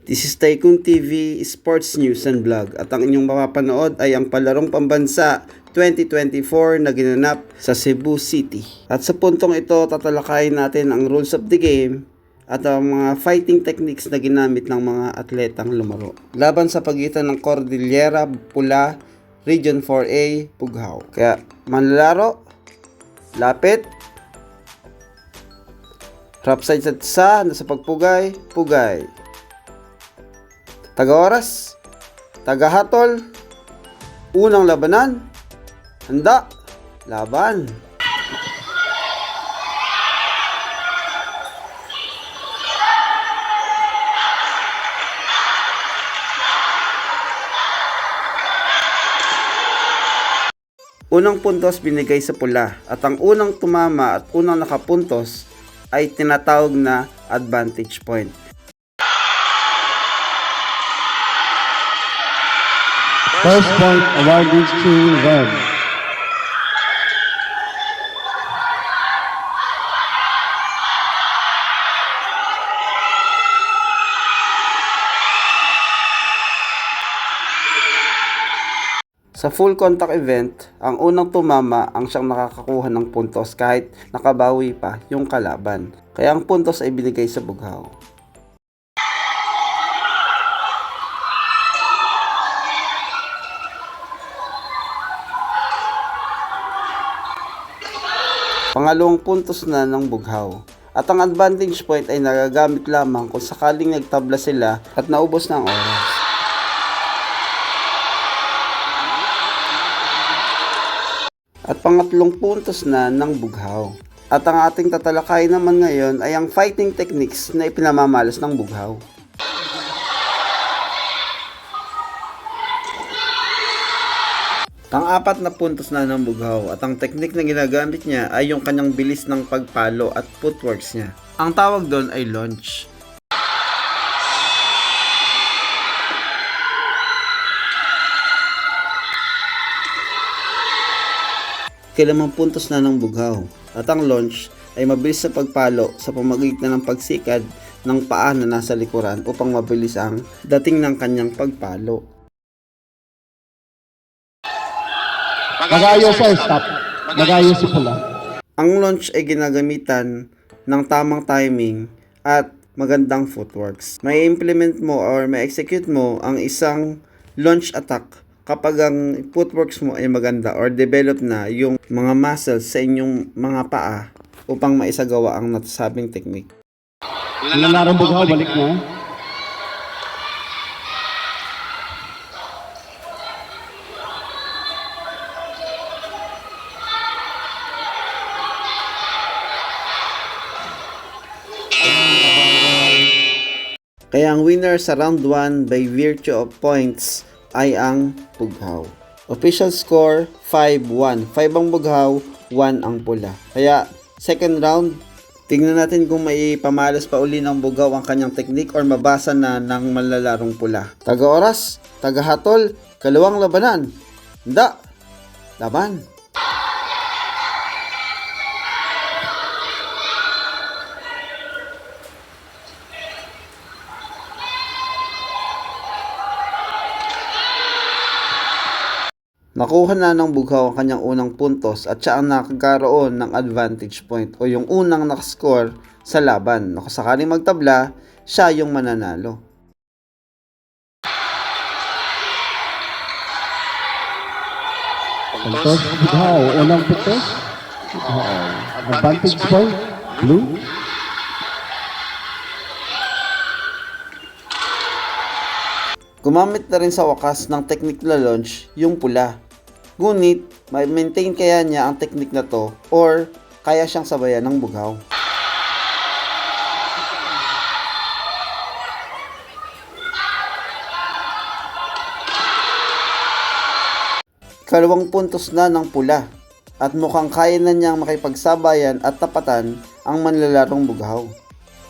This is Tycoon TV Sports News and Vlog at ang inyong mapapanood ay ang palarong pambansa 2024 na ginanap sa Cebu City. At sa puntong ito, tatalakayin natin ang rules of the game at ang mga fighting techniques na ginamit ng mga atletang lumaro. Laban sa pagitan ng Cordillera Pula, Region 4A, Pughaw. Kaya manlalaro, lapit, harap side sa nasa pagpugay, pugay. Taga-oras, taga-hatol, unang labanan, handa, laban. Unang puntos binigay sa pula at ang unang tumama at unang nakapuntos ay tinatawag na advantage point. First point awarded to Red. Sa full contact event, ang unang tumama ang siyang nakakakuha ng puntos kahit nakabawi pa yung kalaban. Kaya ang puntos ay binigay sa bughaw. Pangalawang puntos na ng bughaw. At ang advantage point ay nagagamit lamang kung sakaling nagtabla sila at naubos na ang oras. At pangatlong puntos na ng bughaw. At ang ating tatalakayin naman ngayon ay ang fighting techniques na ipinamamalas ng bughaw. Pang-apat na puntos na ng bughaw at ang teknik na ginagamit niya ay yung kanyang bilis ng pagpalo at footworks niya. Ang tawag doon ay launch. Kilamang puntos na ng bughaw at ang launch ay mabilis sa pagpalo sa pamamagitan ng pagsikad ng paa na nasa likuran upang mabilis ang dating ng kanyang pagpalo. Nagayo sa stop. Nagayo si Pula. Ang launch ay ginagamitan ng tamang timing at magandang footworks. May implement mo or may execute mo ang isang launch attack kapag ang footworks mo ay maganda or develop na yung mga muscles sa inyong mga paa upang maisagawa ang natasabing technique. Nilalarang bughaw, balik na. Kaya ang winner sa round 1 by virtue of points ay ang bughaw. Official score 5-1. 5 ang bughaw, 1 ang pula. Kaya second round, tingnan natin kung may pamalas pa uli ng bughaw ang kanyang technique or mabasa na ng manlalarong pula. Taga-oras, taga-hatol, kalawang labanan. Handa, laban. Nakuha na ng bughaw ang kanyang unang puntos at siya ang nakakaroon ng advantage point o yung unang nakascore sa laban. Kung sakaling magtabla, siya yung mananalo. Puntos bughaw. Unang puntos. Advantage point. Blue. Gumamit na rin sa wakas ng technique na launch yung pula. Ngunit, may maintain kaya niya ang technique na to or kaya siyang sabayan ng bughaw. Kalawang puntos na ng pula at mukhang kaya na niyang makipagsabayan at tapatan ang manlalarong bughaw.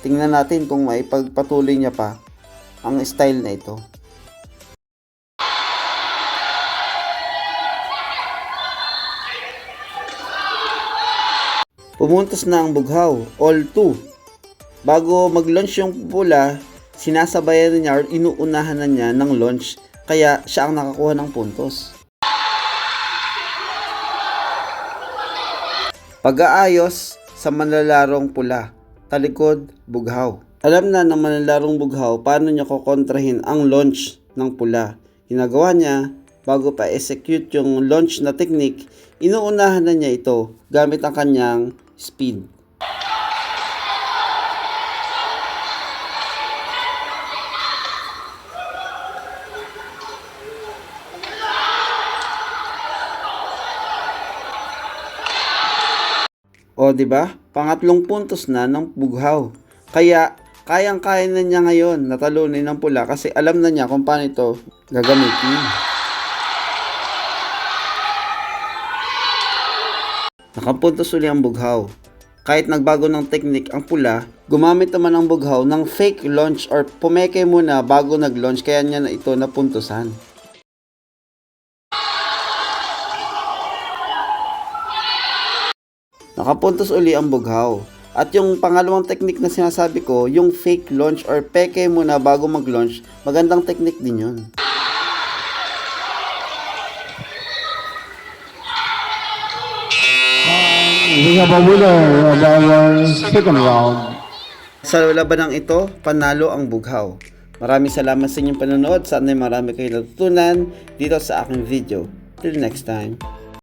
Tingnan natin kung maipagpatuloy niya pa ang style na ito. Pumuntos na ang bughaw, all 2. Bago mag-launch yung pula, sinasabayan na niya or inuunahan na niya ng launch, kaya siya ang nakakuha ng puntos. Pag-aayos sa manlalarong pula, talikod, bughaw. Alam na ng manlalarong bughaw paano niya kukontrahin ang launch ng pula. Ginagawa niya, bago pa execute yung launch na technique, inuunahan na niya ito gamit ang kanyang speed. O, di ba? Pangatlong puntos na ng bughaw. Kaya kayang-kaya na niya ngayon natalunin ng pula kasi alam na niya kung paano ito gagamitin. Nakapuntos uli ang bughaw. Kahit nagbago ng technique ang pula, gumamit naman ang bughaw ng fake launch or pumeke muna bago nag-launch, kaya niya na ito napuntusan. Nakapuntos uli ang bughaw. At yung pangalawang technique na sinasabi ko, yung fake launch or peke muna bago mag-launch, magandang technique din yun. We have a winner of our second round. Sa labanang ito, panalo ang bughaw. Maraming salamat sa inyong panonood. Sana marami kayong natutunan dito sa aking video. Till next time.